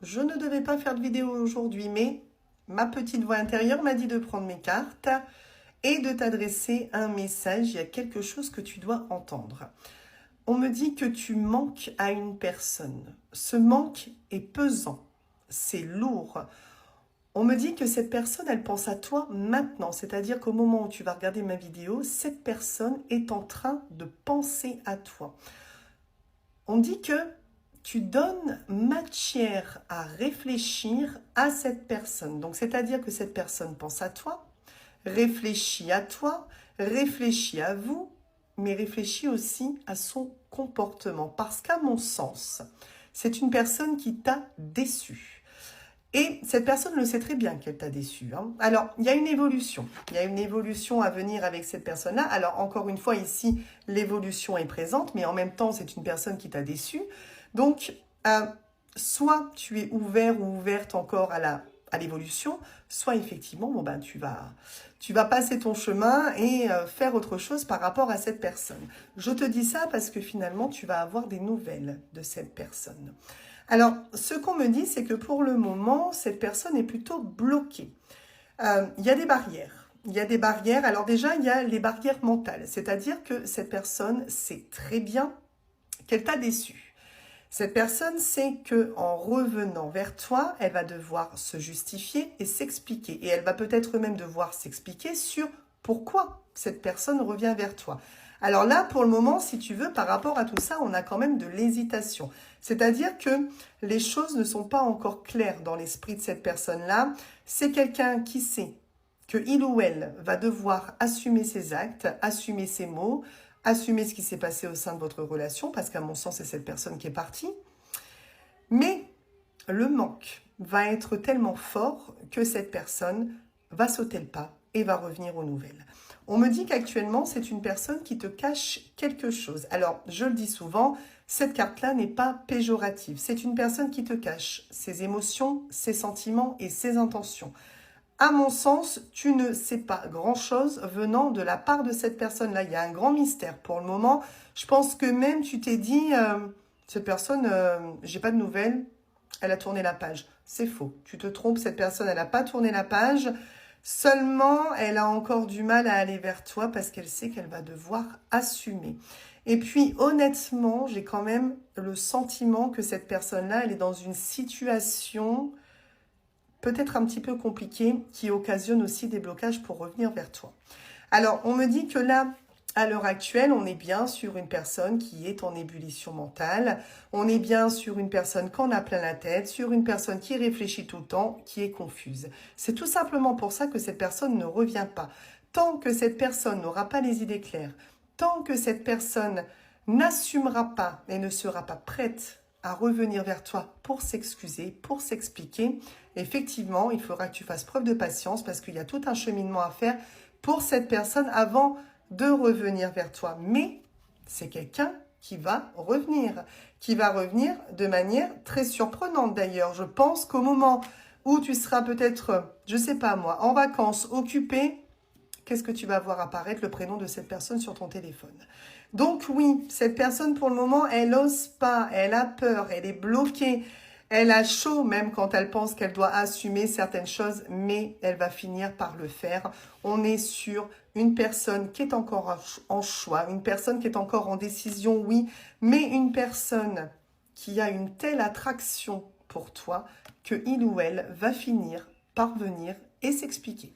je ne devais pas faire de vidéo aujourd'hui, mais ma petite voix intérieure m'a dit de prendre mes cartes et de t'adresser un message. Il y a quelque chose que tu dois entendre. On me dit que tu manques à une personne. Ce manque est pesant, c'est lourd. On me dit que cette personne, elle pense à toi maintenant. C'est-à-dire qu'au moment où tu vas regarder ma vidéo, cette personne est en train de penser à toi. On dit que tu donnes matière à réfléchir à cette personne. Donc, c'est-à-dire que cette personne pense à toi, réfléchit à toi, réfléchit à vous, mais réfléchit aussi à son comportement. Parce qu'à mon sens, c'est une personne qui t'a déçu. Et cette personne le sait très bien qu'elle t'a déçu. Alors, il y a une évolution. Il y a une évolution à venir avec cette personne-là. Alors, encore une fois, ici, l'évolution est présente, mais en même temps, c'est une personne qui t'a déçu. Donc, soit tu es ouvert ou ouverte encore à l'évolution, soit effectivement, bon, ben, tu vas passer ton chemin et faire autre chose par rapport à cette personne. Je te dis ça parce que finalement, tu vas avoir des nouvelles de cette personne. Alors, ce qu'on me dit, c'est que pour le moment, cette personne est plutôt bloquée. Il y a des barrières. Il y a des barrières. Alors déjà, il y a les barrières mentales. C'est-à-dire que cette personne sait très bien qu'elle t'a déçu. Cette personne sait qu'en revenant vers toi, elle va devoir se justifier et s'expliquer. Et elle va peut-être même devoir s'expliquer sur pourquoi cette personne revient vers toi. Alors là, pour le moment, si tu veux, par rapport à tout ça, on a quand même de l'hésitation. C'est-à-dire que les choses ne sont pas encore claires dans l'esprit de cette personne-là. C'est quelqu'un qui sait que il ou elle va devoir assumer ses actes, assumer ses mots, assumer ce qui s'est passé au sein de votre relation, parce qu'à mon sens, c'est cette personne qui est partie. Mais le manque va être tellement fort que cette personne va sauter le pas et va revenir aux nouvelles. On me dit qu'actuellement, c'est une personne qui te cache quelque chose. Alors, je le dis souvent, cette carte-là n'est pas péjorative. C'est une personne qui te cache ses émotions, ses sentiments et ses intentions. À mon sens, tu ne sais pas grand-chose venant de la part de cette personne-là. Il y a un grand mystère pour le moment. Je pense que même tu t'es dit, cette personne, j'ai pas de nouvelles, elle a tourné la page. C'est faux, tu te trompes, cette personne, elle n'a pas tourné la page. Seulement, elle a encore du mal à aller vers toi parce qu'elle sait qu'elle va devoir assumer. Et puis, honnêtement, j'ai quand même le sentiment que cette personne-là, elle est dans une situation peut-être un petit peu compliquée qui occasionne aussi des blocages pour revenir vers toi. Alors, on me dit que là, à l'heure actuelle, on est bien sur une personne qui est en ébullition mentale. On est bien sur une personne qu'on a plein la tête, sur une personne qui réfléchit tout le temps, qui est confuse. C'est tout simplement pour ça que cette personne ne revient pas. Tant que cette personne n'aura pas les idées claires, tant que cette personne n'assumera pas et ne sera pas prête à revenir vers toi pour s'excuser, pour s'expliquer, effectivement, il faudra que tu fasses preuve de patience parce qu'il y a tout un cheminement à faire pour cette personne avant de revenir vers toi. Mais c'est quelqu'un qui va revenir de manière très surprenante d'ailleurs. Je pense qu'au moment où tu seras peut-être, je sais pas moi, en vacances, occupé, qu'est-ce que tu vas voir apparaître? Le prénom de cette personne sur ton téléphone. Donc oui, cette personne pour le moment, elle n'ose pas, elle a peur, elle est bloquée. Elle a chaud même quand elle pense qu'elle doit assumer certaines choses, mais elle va finir par le faire. On est sur une personne qui est encore en choix, une personne qui est encore en décision, oui, mais une personne qui a une telle attraction pour toi que il ou elle va finir par venir et s'expliquer.